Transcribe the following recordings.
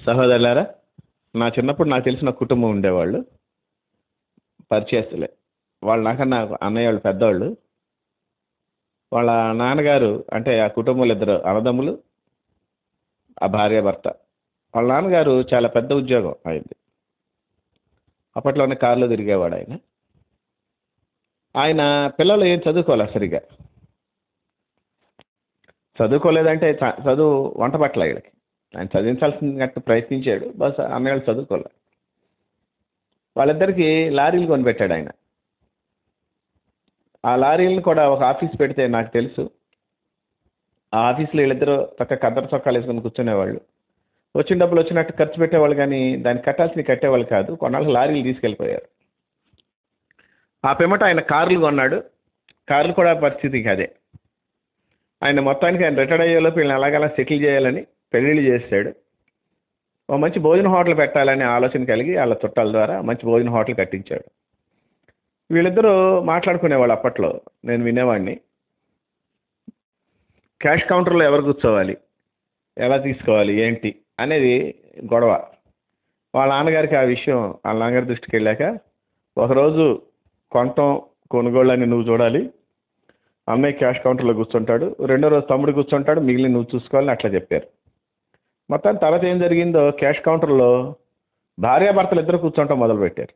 సహోదరులారా, నా చిన్నప్పుడు నాకు తెలిసిన కుటుంబం ఉండేవాళ్ళు. పరిచయస్తులే. వాళ్ళు నాకన్నా అన్నయ్య వాళ్ళు పెద్దోళ్ళు. వాళ్ళ నాన్నగారు అంటే ఆ కుటుంబంలో ఇద్దరు అన్నదమ్ములు, ఆ భార్యాభర్త. వాళ్ళ నాన్నగారు చాలా పెద్ద ఉద్యోగం ఆయనది. అప్పట్లోనే కారులో తిరిగేవాడు ఆయన. ఆయన పిల్లలు ఏం చదువుకోలే సరిగ్గా. చదువుకోలేదంటే చదువు వంట పట్ల వీళ్ళకి. ఆయన చదివించాల్సినట్టు ప్రయత్నించాడు. బస్ అన్నయ్యలు చదువుకోలే. వాళ్ళిద్దరికీ లారీలు కొనిపెట్టాడు ఆయన. ఆ లారీలను కూడా ఒక ఆఫీస్ పెడితే నాకు తెలుసు. ఆ ఆఫీస్లో వీళ్ళిద్దరూ కద్దరు చొక్కాలు వేసుకొని కూర్చునేవాళ్ళు. వచ్చిన డబ్బులు వచ్చినట్టు ఖర్చు పెట్టేవాళ్ళు, కానీ దాన్ని కట్టాల్సినవి కట్టేవాళ్ళు కాదు. కొన్నాళ్ళు లారీలు తీసుకెళ్ళిపోయారు. ఆ పిమ్మట ఆయన కార్లు కొన్నాడు. కార్లు కూడా పరిస్థితికి అదే. ఆయన మొత్తానికి ఆయన రిటైర్డ్ అయ్యేలోపు వీళ్ళని ఎలాగలా సెటిల్ చేయాలని పెళ్ళిళ్ళు చేశాడు. ఓ మంచి భోజన హోటల్ పెట్టాలనే ఆలోచన కలిగి వాళ్ళ చుట్టాల ద్వారా మంచి భోజన హోటల్ కట్టించాడు. వీళ్ళిద్దరూ మాట్లాడుకునేవాళ్ళు అప్పట్లో. నేను వినేవాడిని. క్యాష్ కౌంటర్లో ఎవరు కూర్చోవాలి, ఎలా తీసుకోవాలి, ఏంటి అనేది గొడవ. వాళ్ళ నాన్నగారికి ఆ విషయం వాళ్ళ నాన్నగారి దృష్టికి వెళ్ళాక, ఒకరోజు కొనటం కొనుగోళ్ళని నువ్వు చూడాలి, అన్నయ్య క్యాష్ కౌంటర్లో కూర్చుంటాడు, రెండో రోజు తమ్ముడు కూర్చుంటాడు, మిగిలిన నువ్వు చూసుకోవాలని అట్లా చెప్పారు. మొత్తానికి తర్వాత ఏం జరిగిందో, క్యాష్ కౌంటర్లో భార్యాభర్తలు ఇద్దరు కూర్చుంటాం మొదలుపెట్టారు.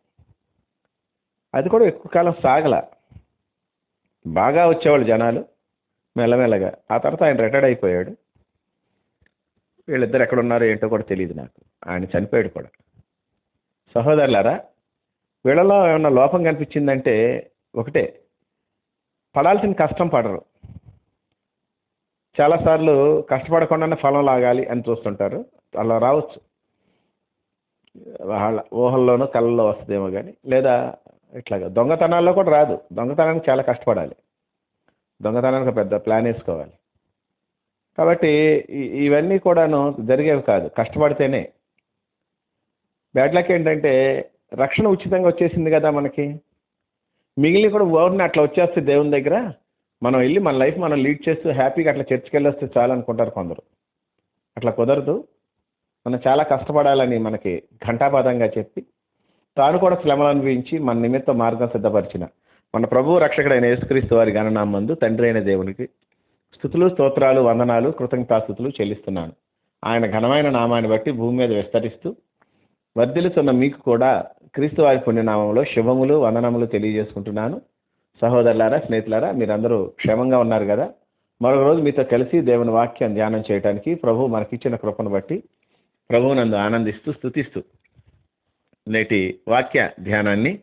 అది కూడా ఎక్కువ కాలం సాగల. బాగా వచ్చేవాళ్ళు జనాలు మెల్లమెల్లగా. ఆ తర్వాత ఆయన రిటైర్డ్ అయిపోయాడు. వీళ్ళిద్దరు ఎక్కడున్నారో ఏంటో కూడా తెలియదు నాకు. ఆయన చనిపోయాడు కూడా. సహోదరులారా, వీళ్ళలో ఏమన్నా లోపం కనిపించిందంటే ఒకటే, పడాల్సిన కష్టం పడరు. చాలాసార్లు కష్టపడకుండానే ఫలం లాగాలి అని చూస్తుంటారు. అలా రావచ్చు, వాళ్ళ ఊహల్లోనూ కళ్ళల్లో వస్తుందేమో కానీ, లేదా ఇట్లాగా దొంగతనాల్లో కూడా రాదు. దొంగతనానికి చాలా కష్టపడాలి. దొంగతనానికి పెద్ద ప్లాన్ వేసుకోవాలి. కాబట్టి ఇవన్నీ కూడాను జరిగేవి కాదు, కష్టపడితేనే. బ్యాడ్ లక్ ఏంటంటే, రక్షణ ఉచితంగా వచ్చేసింది కదా మనకి. మిగిలిన కూడా ఓర్ని అట్లా వచ్చేస్తే దేవుని దగ్గర మనం వెళ్ళి మన లైఫ్ మనం లీడ్ చేస్తూ హ్యాపీగా అట్లా చర్చికి వెళ్ళొస్తే చాలు అనుకుంటారు కొందరు. అట్లా కుదరదు. మనం చాలా కష్టపడాలని మనకి ఘంటాపదంగా చెప్పి, తాను కూడా శ్రమలు అనుభవించి మన నిమిత్తం మార్గం సిద్ధపరిచిన మన ప్రభువు రక్షకుడైన యేసుక్రీస్తు వారి ఘననామందు తండ్రి అయిన దేవునికి స్తుతులు, స్తోత్రాలు, వందనాలు, కృతజ్ఞతాస్తుతులు చెల్లిస్తున్నాను. ఆయన ఘనమైన నామాన్ని బట్టి భూమి మీద విస్తరిస్తూ వర్ధిల్లుతున్న మీకు కూడా క్రీస్తు వారి పుణ్యనామంలో శుభములు, వందనములు తెలియజేసుకుంటున్నాను. సహోదరులారా, స్నేహితులారా, మీరందరూ క్షేమంగా ఉన్నారు కదా. మరొక రోజు మీతో కలిసి దేవుని వాక్యం ధ్యానం చేయడానికి ప్రభు మనకిచ్చిన కృపను బట్టి ప్రభువునందు ఆనందిస్తూ స్తుతిస్తూ నేటి వాక్య ధ్యానాన్ని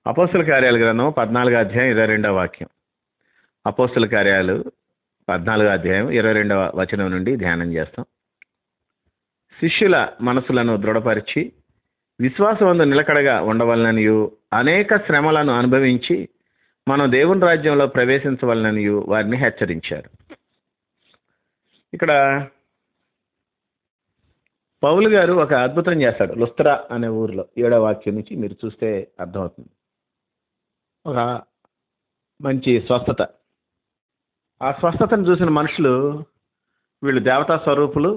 అపోస్తుల కార్యాల గ్రంథం 14వ అధ్యాయం 22వ వాక్యం. అపోస్తుల కార్యాలు 14వ అధ్యాయం 22వ వచనం నుండి ధ్యానం చేస్తాం. శిష్యుల మనసులను దృఢపరిచి విశ్వాసమందు నిలకడగా ఉండవలననియు, అనేక శ్రమలను అనుభవించి మనం దేవుని రాజ్యంలో ప్రవేశించవలననియు వారిని హెచ్చరించారు. ఇక్కడ పౌలు గారు ఒక అద్భుతం చేస్తాడు. లుస్త్రా అనే ఊరిలో 7వ వాక్యం నుంచి మీరు చూస్తే అర్థమవుతుంది. ఒక మంచి స్వస్థత. ఆ స్వస్థతను చూసిన మనుషులు, వీళ్ళు దేవతా స్వరూపులు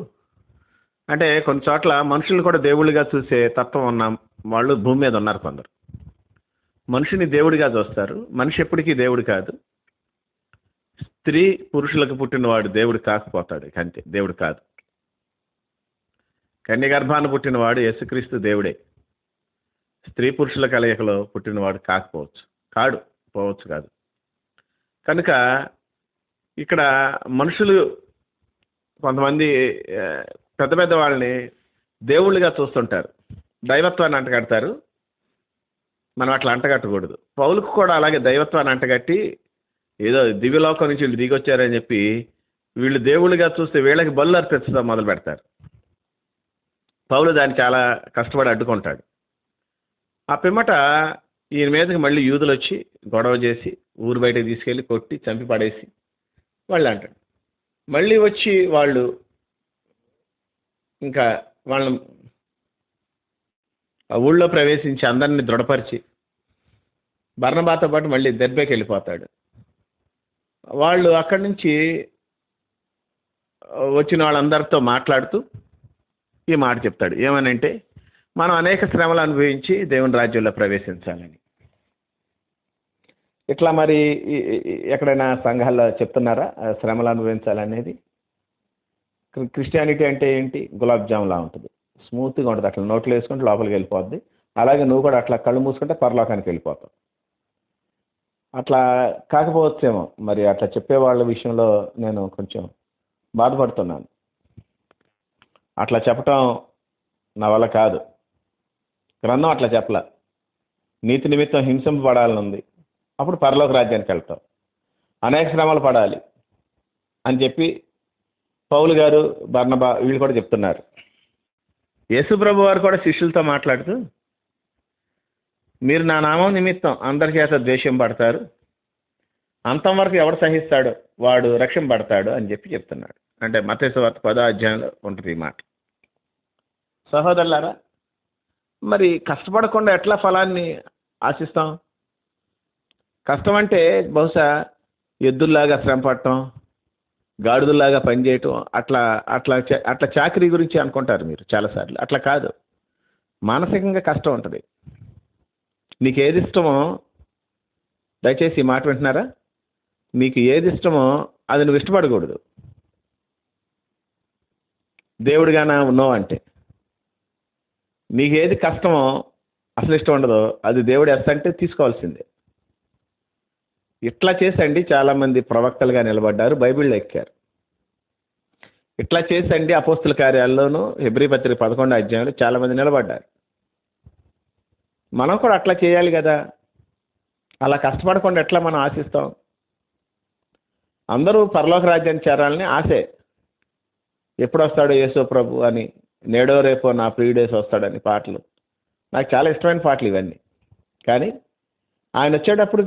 అంటే, కొన్ని చోట్ల మనుషులను కూడా దేవుళ్ళుగా చూసే తత్వం ఉన్న వాళ్ళు భూమి మీద ఉన్నారు కొందరు. మనిషిని దేవుడిగా చూస్తారు. మనిషి ఎప్పటికీ దేవుడు కాదు. స్త్రీ పురుషులకు పుట్టినవాడు దేవుడు కాకపోతాడు, అంతే, దేవుడు కాదు. కన్యగర్భాన పుట్టినవాడు యేసుక్రీస్తు దేవుడే. స్త్రీ పురుషుల కలయికలో పుట్టినవాడు కాదు. కనుక ఇక్కడ మనుషులు కొంతమంది పెద్ద పెద్ద వాళ్ళని దేవుళ్ళుగా చూస్తుంటారు, దైవత్వాన్ని అంటగడతారు. మనం అట్లా అంటగట్టకూడదు. పౌలుకు కూడా అలాగే దైవత్వాన్ని అంటగట్టి ఏదో దివ్యలోకం నుంచి వీళ్ళు దిగొచ్చారని చెప్పి వీళ్ళు దేవుళ్ళుగా చూస్తే వీళ్ళకి బలు అర్పించడం మొదలు పెడతారు. పౌలు దాన్ని చాలా కష్టపడి అడ్డుకుంటాడు. ఆ పిమ్మట ఈయన మీదకి మళ్ళీ యూదులు వచ్చి గొడవ చేసి ఊరు బయటకు తీసుకెళ్ళి కొట్టి చంపి పడేసి వాళ్ళు అంటాడు. మళ్ళీ వచ్చి వాళ్ళు ఇంకా వాళ్ళని ఆ ఊళ్ళో ప్రవేశించి అందరినీ దృఢపరిచి బర్నబాతో పాటు మళ్ళీ దెర్బేకి వెళ్ళిపోతాడు. వాళ్ళు అక్కడి నుంచి వచ్చిన వాళ్ళందరితో మాట్లాడుతూ ఈ మాట చెప్తాడు. ఏమనంటే మనం అనేక శ్రమలు అనుభవించి దేవుని రాజ్యంలో ప్రవేశించాలని. ఇట్లా మరి ఎక్కడైనా సంఘాల్లో చెప్తున్నారా శ్రమలు అనుభవించాలనేది? క్రిస్టియానిటీ అంటే ఏంటి? గులాబ్ జామ్లా ఉంటుంది, స్మూత్గా ఉంటుంది, అట్లా నోట్లో వేసుకుంటే లోపలికి వెళ్ళిపోద్ది. అలాగే నువ్వు కూడా అట్లా కళ్ళు మూసుకుంటే పరలోకానికి వెళ్ళిపోతావు. అట్లా కాకపోవచ్చేమో మరి. అట్లా చెప్పేవాళ్ళ విషయంలో నేను కొంచెం బాధపడుతున్నాను. అట్లా చెప్పటం నా వల్ల కాదు. గ్రంథం అట్లా చెప్పలా. నీతి నిమిత్తం హింసింపబడాలని ఉంది, అప్పుడు పరలోక రాజ్యానికి వెళ్తావు. అనేక శ్రమలు పడాలి అని చెప్పి పౌలు గారు, బర్నబా వీళ్ళు కూడా చెప్తున్నారు. యేసు ప్రభు వారు కూడా శిష్యులతో మాట్లాడుతూ, మీరు నా నామం నిమిత్తం అందరి చేత ద్వేషం పడతారు, అంతం వరకు ఎవడు సహిస్తాడో వాడు రక్షింపబడతాడు అని చెప్పి చెప్తున్నాడు. అంటే మత్తయి సువార్త 10వ అధ్యాయంలో ఉంటుంది ఈ మాట. సహోదరులారా, మరి కష్టపడకుండా ఎట్లా ఫలాన్ని ఆశిస్తాం? కష్టం అంటే బహుశా ఎద్దుల్లాగా శ్రమ పడటం, గాడిదల్లాగా పనిచేయటం, అట్లా అట్లా అట్లా చాకరీ గురించి అనుకుంటారు మీరు చాలాసార్లు. అట్లా కాదు, మానసికంగా కష్టం ఉంటుంది. నీకు ఏది ఇష్టమో, దయచేసి ఈ మాట వింటున్నారా, నీకు ఏది ఇష్టమో అది నువ్వు ఇష్టపడకూడదు. దేవుడిగానా ఉన్నావు అంటే నీకు ఏది కష్టమో, అసలు ఇష్టం ఉండదో, అది దేవుడు ఎస్తంటే తీసుకోవాల్సిందే. ఇట్లా చేసండి చాలామంది ప్రవక్తలుగా నిలబడ్డారు, బైబిల్లో ఎక్కారు. ఇట్లా చేసండి అపోస్తుల కార్యాల్లోనూ హెబ్రీ పత్రిక 11వ అధ్యాయంలో చాలామంది నిలబడ్డారు. మనం కూడా అట్లా చేయాలి కదా. అలా కష్టపడకుండా ఎట్లా మనం ఆశిస్తాం? అందరూ పరలోక రాజ్యాన్ని చేరాలని ఆశే. ఎప్పుడు వస్తాడో యేసు ప్రభు అని, నేడో రేపో నా ప్రియుడేసి వస్తాడని పాటలు, నాకు చాలా ఇష్టమైన పాటలు ఇవన్నీ. కానీ ఆయన వచ్చేటప్పుడు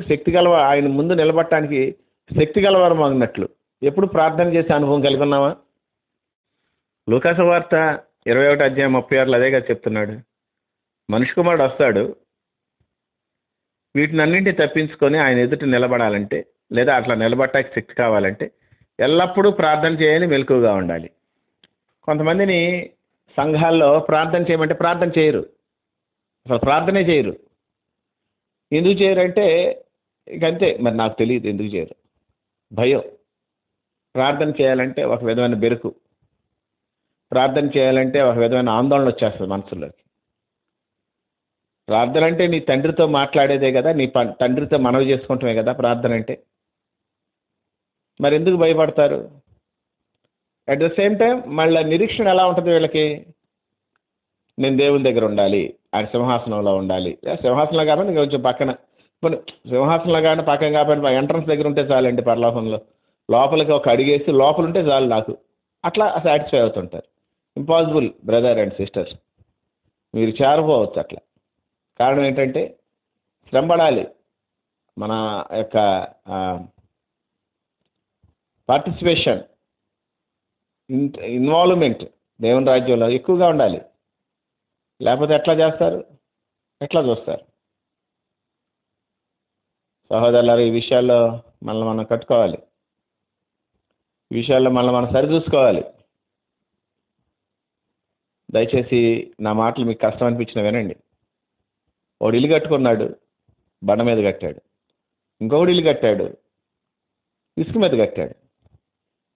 ఆయన ముందు నిలబడటానికి శక్తి గలవారం అన్నట్లు ఎప్పుడు ప్రార్థన చేసే అనుభవం కలిగి ఉన్నావా? లూకాసు వార్త 21వ అధ్యాయం 36 అదేగా చెప్తున్నాడు. మనిషి కుమారుడు వస్తాడు, వీటినన్నింటినీ తప్పించుకొని ఆయన ఎదుట నిలబడాలంటే, లేదా అట్లా నిలబడటానికి శక్తి కావాలంటే ఎల్లప్పుడూ ప్రార్థన చేయని మెలకువగా ఉండాలి. కొంతమందిని సంఘాల్లో ప్రార్థన చేయమంటే ప్రార్థన చేయరు, అసలు ప్రార్థనే చేయరు. ఎందుకు చేయరంటే ఇంకంతే, మరి నాకు తెలియదు ఎందుకు చేయరు. భయం. ప్రార్థన చేయాలంటే ఒక విధమైన బెరుకు, ప్రార్థన చేయాలంటే ఒక విధమైన ఆందోళన వచ్చేస్తుంది మనసులోకి. ప్రార్థన అంటే నీ తండ్రితో మాట్లాడేదే కదా, నీ తండ్రితో మనవి చేసుకుంటామే కదా ప్రార్థన అంటే. మరి ఎందుకు భయపడతారు? అట్ ద సేమ్ టైం మళ్ళీ నిరీక్షణ ఎలా ఉంటుంది వీళ్ళకి? నేను దేవుని దగ్గర ఉండాలి, ఆయన సింహాసనంలో ఉండాలి. సింహాసనంలో కాబట్టి కొంచెం పక్కన, సింహాసనంలో కానీ పక్కన కాబట్టి ఎంట్రన్స్ దగ్గర ఉంటే చాలండి పరలోకంలో. లోపలికి ఒక అడిగేసి లోపల ఉంటే చాలు నాకు, అట్లా సాటిస్ఫై అవుతుంటారు. ఇంపాసిబుల్ బ్రదర్ అండ్ సిస్టర్స్, మీరు చేరపోవచ్చు అట్లా. కారణం ఏంటంటే శ్రమపడాలి. మన యొక్క పార్టిసిపేషన్, ఇన్వాల్వ్మెంట్ దేవుని రాజ్యంలో ఎక్కువగా ఉండాలి. లేకపోతే ఎట్లా చేస్తారు, ఎట్లా చూస్తారు? సహోదరులారా, ఈ విషయాల్లో మనల్ని మనం కట్టుకోవాలి, ఈ విషయాల్లో మనల్ని మనం సరిచూసుకోవాలి. దయచేసి నా మాటలు మీకు కష్టం అనిపించిన వినండి. వాడు ఇల్లు కట్టుకున్నాడు, బండ మీద కట్టాడు. ఇంకొకడు ఇల్లు కట్టాడు, ఇసుక మీద కట్టాడు.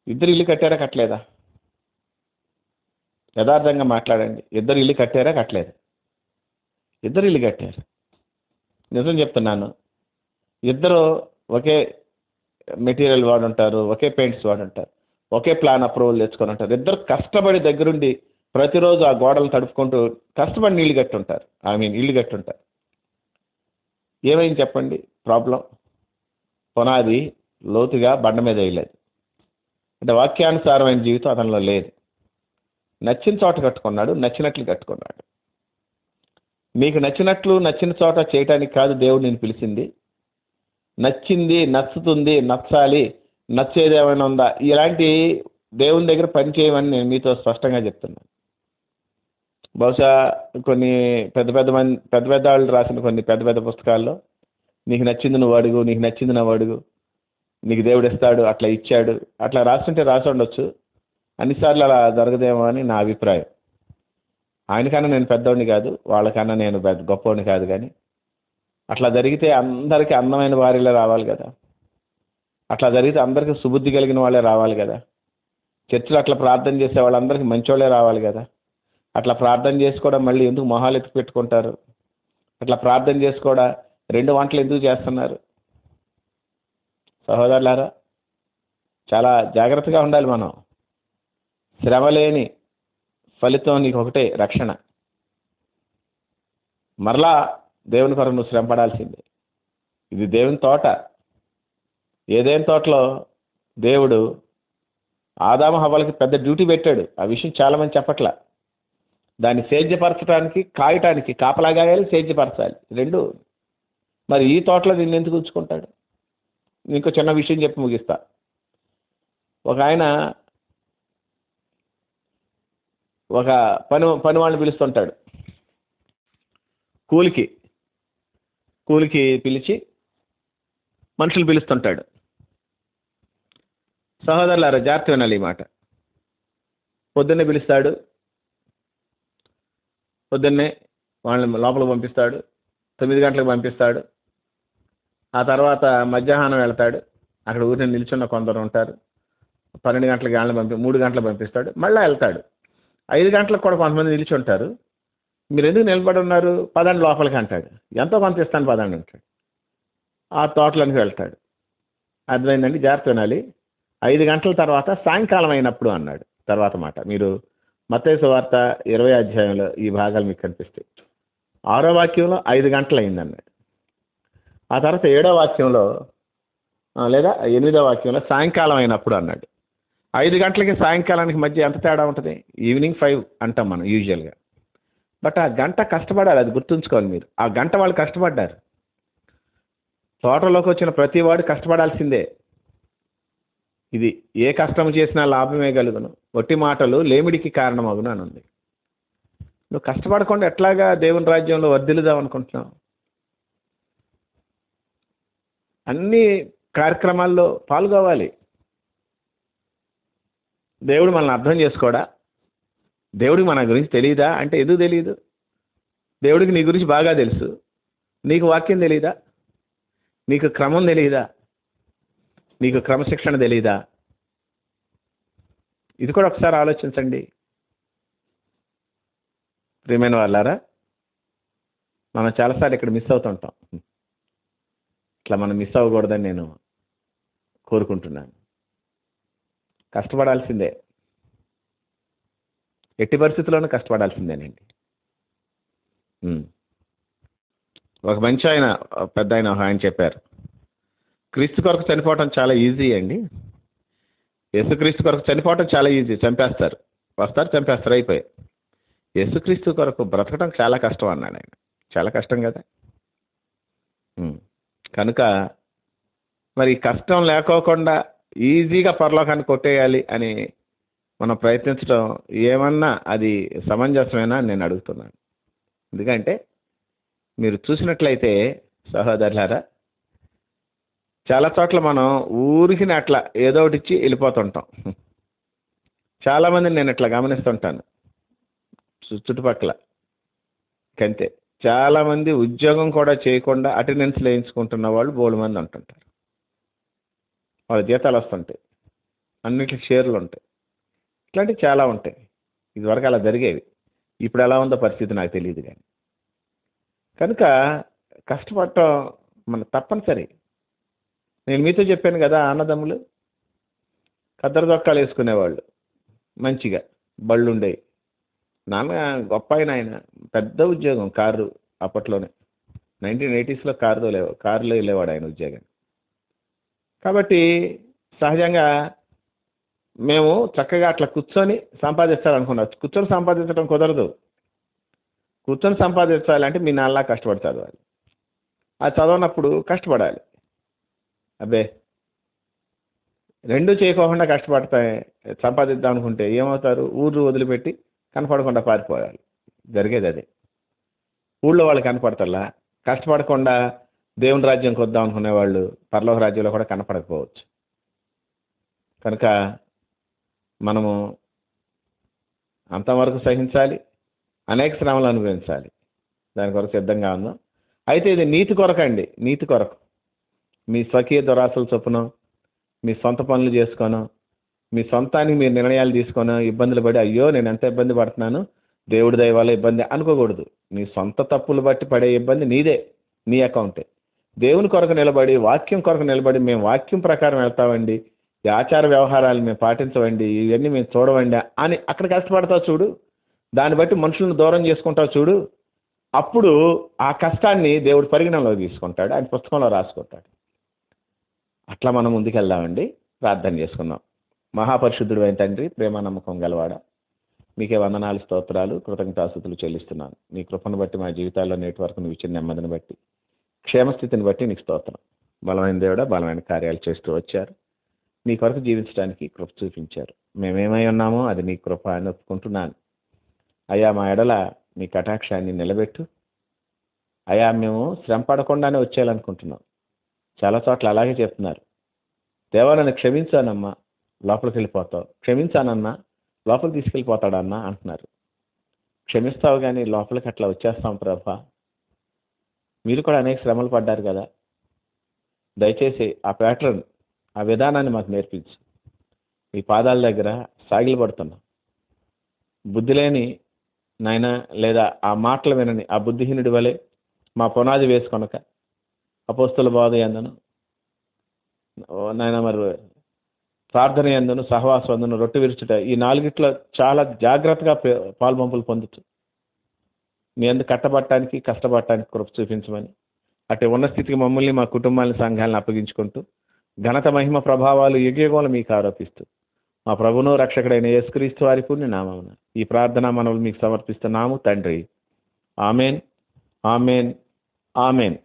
ఇద్దరు ఇల్లు కట్టారా కట్టలేదా? యథార్థంగా మాట్లాడండి. ఇద్దరు ఇల్లు కట్టారా కట్టలేదు? ఇద్దరు ఇల్లు కట్టారు. నిజం చెప్తున్నాను. ఇద్దరు ఒకే మెటీరియల్ వాడుంటారు, ఒకే పెయింట్స్ వాడుంటారు, ఒకే ప్లాన్ అప్రూవల్ తెచ్చుకొని ఉంటారు. ఇద్దరు కష్టపడి దగ్గరుండి ప్రతిరోజు ఆ గోడలు తడుపుకుంటూ కష్టపడి ఇల్లు కట్టుంటారు. ఏమైంది చెప్పండి ప్రాబ్లం? పునాది లోతుగా బండ మీద వేయలేదు. అంటే వాక్యానుసారమైన జీవితం అతనిలో లేదు. నచ్చిన చోట కట్టుకున్నాడు, నచ్చినట్లు కట్టుకున్నాడు. మీకు నచ్చినట్లు నచ్చిన చోట చేయటానికి కాదు దేవుడు నేను పిలిచింది. నచ్చింది, నచ్చుతుంది, నచ్చాలి, నచ్చేది ఏమైనా ఉందా, ఇలాంటి దేవుని దగ్గర పని చేయమని నేను మీతో స్పష్టంగా చెప్తున్నాను. బహుశా కొన్ని పెద్ద వాళ్ళు రాసిన కొన్ని పెద్ద పుస్తకాల్లో నీకు నచ్చింది నువ్వు అడుగు, నీకు నచ్చింది నువ్వు అడుగు, నీకు దేవుడు ఇస్తాడు, అట్లా ఇచ్చాడు, అట్లా రాస్తుంటే రాసి ఉండొచ్చు. అన్నిసార్లు అలా జరగదేమో అని నా అభిప్రాయం. ఆయనకన్నా నేను పెద్దోడిని కాదు, వాళ్ళకన్నా నేను పెద్ద గొప్పవాడిని కాదు, కానీ అట్లా జరిగితే అందరికీ అందమైన భార్యలే రావాలి కదా, అట్లా జరిగితే అందరికీ సుబుద్ధి కలిగిన వాళ్ళే రావాలి కదా, చర్చిలో అట్లా ప్రార్థన చేసే వాళ్ళందరికీ మంచోళ్ళే రావాలి కదా, అట్లా ప్రార్థన చేసి కూడా మళ్ళీ ఎందుకు మొహాలు ఎత్తి పెట్టుకుంటారు, అట్లా ప్రార్థన చేసి కూడా 2 వంటలు ఎందుకు చేస్తున్నారు? సహోదరులారా, చాలా జాగ్రత్తగా ఉండాలి మనం. శ్రమ లేని ఫలితం నీకు ఒకటే, రక్షణ. మరలా దేవుని కొరకు నువ్వు శ్రమ పడాల్సిందే. ఇది దేవుని తోట. ఏదైనా తోటలో దేవుడు ఆదాము హవ్వలకి పెద్ద డ్యూటీ పెట్టాడు. ఆ విషయం చాలామంది చెప్పట్లా. దాన్ని సేద్యపరచడానికి, కాయటానికి కాపలా గాయాలి, సేద్యపరచాలి, 2. మరి ఈ తోటలో దీన్ని ఎందుకు ఉంచుకుంటాడు? ఇంకో చిన్న విషయం చెప్పి ముగిస్తా. ఒక ఆయన ఒక పని వాళ్ళని పిలుస్తుంటాడు, కూలికి పిలిచి మనుషులు పిలుస్తుంటాడు. సహోదరులారా, జాగ్రత్త వినాలి ఈ మాట. పొద్దున్నే పిలుస్తాడు, పొద్దున్నే వాళ్ళని లోపలికి పంపిస్తాడు, 9 గంటలకు పంపిస్తాడు. ఆ తర్వాత మధ్యాహ్నం వెళ్తాడు, అక్కడ ఊరిని నిల్చున్న కొందరు ఉంటారు. 12 గంటలకు వాళ్ళని 3 గంటలకు పంపిస్తాడు, మళ్ళీ వెళ్తాడు. 5 గంటలకు కూడా కొంతమంది నిలిచి ఉంటారు. మీరు ఎందుకు నిలబడి ఉన్నారు? పదండి లోపలికి అంటాడు. ఎంతో కొంత ఇస్తాను పదండి అంటాడు. ఆ తోటలోనికి వెళ్తాడు. అర్థమైందండి? జాగ్రత్త వినాలి. 5 గంటల తర్వాత సాయంకాలం అయినప్పుడు అన్నాడు. తర్వాత మాట మీరు మత్తయి సువార్త 20వ అధ్యాయంలో ఈ భాగాలు మీకు కనిపిస్తాయి. 6వ వాక్యంలో 5 గంటలు అయిందన్నాడు. ఆ తర్వాత 7వ వాక్యంలో లేదా 8వ వాక్యంలో సాయంకాలం అయినప్పుడు అన్నాడు. 5 గంటలకి సాయంకాలానికి మధ్య ఎంత తేడా ఉంటుంది? ఈవినింగ్ 5 అంటాం మనం యూజువల్గా. బట్ ఆ గంట కష్టపడాలి, అది గుర్తుంచుకోవాలి మీరు. ఆ గంట వాళ్ళు కష్టపడ్డారు. తోటలోకి వచ్చిన ప్రతి వాడు కష్టపడాల్సిందే. ఇది ఏ కష్టం చేసినా లాభమే కలుగును, ఒట్టి మాటలు లేమిడికి కారణమగును అని ఉంది. నువ్వు కష్టపడకుండా ఎట్లాగా దేవుని రాజ్యంలో వర్ధిల్లుదాం అనుకుంటున్నావు? అన్ని కార్యక్రమాల్లో పాల్గొవాలి. దేవుడు మనల్ని అర్థం చేసుకోడా? దేవుడికి మన గురించి తెలియదా అంటే ఎందుకు తెలియదు? దేవుడికి నీ గురించి బాగా తెలుసు. నీకు వాక్యం తెలియదా? నీకు క్రమం తెలియదా? నీకు క్రమశిక్షణ తెలియదా? ఇది కూడా ఒకసారి ఆలోచించండి ప్రియమైన వాళ్ళారా. మనం చాలాసార్లు ఇక్కడ మిస్ అవుతుంటాం. ఇట్లా మనం మిస్ అవ్వకూడదని నేను కోరుకుంటున్నాను. కష్టపడాల్సిందే, ఎట్టి పరిస్థితుల్లోనూ కష్టపడాల్సిందేనండి. ఒక మంచి ఆయన, పెద్ద ఆయన చెప్పారు, క్రీస్తు కొరకు చనిపోవటం చాలా ఈజీ అండి. యేసుక్రీస్తు కొరకు చనిపోవటం చాలా ఈజీ. చంపేస్తారు, వస్తారు, చంపేస్తారు, అయిపోయాయి. యేసుక్రీస్తు కొరకు బ్రతకడం చాలా కష్టం అన్నాడు ఆయన. చాలా కష్టం కదా. కనుక మరి కష్టం లేకోకుండా ఈజీగా పరలోకాన్ని కొట్టేయాలి అని మనం ప్రయత్నించడం ఏమన్నా అది సమంజసమేనా అని నేను అడుగుతున్నాను. ఎందుకంటే మీరు చూసినట్లయితే సహోదరులారా, చాలా చోట్ల మనం ఊరికి అట్లా ఏదో ఒకటి ఇచ్చి వెళ్ళిపోతుంటాం. చాలామందిని నేను ఇట్లా గమనిస్తుంటాను చుట్టుపక్కల. కంతే చాలామంది ఉద్యోగం కూడా చేయకుండా అటెండెన్స్ వేయించుకుంటున్న వాళ్ళు బోల్డ్ మంది ఉంటుంటారు. వాళ్ళ జీతాలు వస్తుంటాయి, అన్నిటికి షేర్లు ఉంటాయి, ఇట్లాంటివి చాలా ఉంటాయి. ఇదివరకు అలా జరిగేవి. ఇప్పుడు ఎలా ఉందో పరిస్థితి నాకు తెలియదు. కానీ కనుక కష్టపడటం మన తప్పనిసరి. నేను మీతో చెప్పాను కదా, అన్నదమ్ములు కద్దరు చొక్కాలు వేసుకునేవాళ్ళు, మంచిగా బళ్ళు ఉండేవి. నాన్న గొప్ప ఆయన పెద్ద ఉద్యోగం, కారు అప్పట్లోనే 1980s కారులో వెళ్ళేవాడు ఆయన ఉద్యోగం. కాబట్టి సహజంగా మేము చక్కగా అట్లా కూర్చొని సంపాదిస్తారనుకున్నాం. కూర్చొని సంపాదించడం కుదరదు. కూర్చొని సంపాదించాలంటే మీ నాన్నలా కష్టపడి చదవాలి. ఆ చదవనప్పుడు కష్టపడాలి. అబ్బే, రెండూ చేయకోకుండా కష్టపడతాయి సంపాదిద్దాం అనుకుంటే ఏమవుతారు? ఊరు వదిలిపెట్టి కనపడకుండా పారిపోవాలి. జరిగేది అదే. ఊళ్ళో వాళ్ళు కనపడతల్లా, కష్టపడకుండా దేవుని రాజ్యంకి వద్దాం అనుకునే వాళ్ళు పరలోక రాజ్యంలో కూడా కనపడకపోవచ్చు. కనుక మనము అంతవరకు సహించాలి. అనేక శ్రమలు అనుభవించాలి. దాని కొరకు సిద్ధంగా ఉందాం. అయితే ఇది నీతి కొరకండి, నీతి కొరకు. మీ స్వకీయ దురాశల చొప్పున మీ సొంత పనులు చేసుకోను, మీ సొంతానికి మీరు నిర్ణయాలు తీసుకోను, ఇబ్బందులు పడి అయ్యో నేను ఎంత ఇబ్బంది పడుతున్నాను, దేవుడి దయ వల్ల ఇబ్బంది అనుకోకూడదు. నీ సొంత తప్పులు బట్టి పడే ఇబ్బంది నీదే, నీ అకౌంటే. దేవుని కొరకు నిలబడి, వాక్యం కొరకు నిలబడి, మేము వాక్యం ప్రకారం వెళ్తామండి, ఈ ఆచార వ్యవహారాలు మేము పాటించవండి, ఇవన్నీ మేము చూడవండి అని అక్కడ కష్టపడతావు చూడు, దాన్ని బట్టి మనుషులను దూరం చేసుకుంటావు చూడు, అప్పుడు ఆ కష్టాన్ని దేవుడు పరిగణనలోకి తీసుకుంటాడు, ఆయన పుస్తకంలో రాసుకుంటాడు. అట్లా మనం ముందుకెళ్దామండి. ప్రార్థన చేసుకుందాం. మహాపరిశుద్ధుడు అయిన తండ్రి, ప్రేమ నమ్మకం గలవాడ, మీకే వందనాలు, స్తోత్రాలు, కృతజ్ఞతాస్తుతులు చెల్లిస్తున్నాను. నీ కృపను బట్టి మా జీవితాల్లో నేటి వరకు నువ్వు ఇచ్చిన నెమ్మదిని బట్టి, క్షేమస్థితిని బట్టి నీకు స్తోత్రం. బలమైన దేవుడా, బలమైన కార్యాలు చేస్తూ వచ్చారు. నీ కొరకు జీవించడానికి కృప చూపించారు. మేమేమై ఉన్నామో అది నీ కృప అని ఒప్పుకుంటున్నాను. అయ్యా, మా ఎడల నీ కటాక్షాన్ని నిలబెట్టు. అయ్యా, మేము శ్రమ పడకుండానే వచ్చేయాలనుకుంటున్నాం. చాలా చోట్ల అలాగే చెప్తున్నారు, దేవా నన్ను క్షమించానమ్మా, లోపలికి వెళ్ళిపోతావు, క్షమించానన్నా లోపలికి తీసుకెళ్ళిపోతాడన్నా అంటున్నారు. క్షమిస్తావు కానీ లోపలికి అట్లా వచ్చేస్తాం ప్రభా. మీరు కూడా అనేక శ్రమలు పడ్డారు కదా, దయచేసి ఆ ప్యాటర్న్, ఆ విధానాన్ని మాకు నేర్పించు. మీ పాదాల దగ్గర సాగిలు పడుతున్నాం. బుద్ధి లేని నాయన, లేదా ఆ మాటలు వినని ఆ బుద్ధిహీనుడి వలె మా పునాది వేసుకొనక అపోస్తుల బోధ యందును నాయన, మరి ప్రార్థన యందును, సహవాసం యందును, రొట్టె విరుచుట, ఈ నాలుగిట్లో చాలా జాగ్రత్తగా పాల్పంపులు పొందుతూ మీ అందు కట్టబట్టడానికి, కష్టపడటానికి కృప చూపించమని, అటు ఉన్న స్థితికి మమ్మల్ని, మా కుటుంబాన్ని, సంఘాలను అప్పగించుకుంటూ ఘనత, మహిమ, ప్రభావాలు యుగయుగములు మీకు ఆరోపిస్తూ మా ప్రభువును రక్షకుడైన యేసుక్రీస్తు వారి పుణ్య నామమున ఈ ప్రార్థన మనవులు మీకు సమర్పిస్తున్నాము తండ్రి. Amen, amen, amen.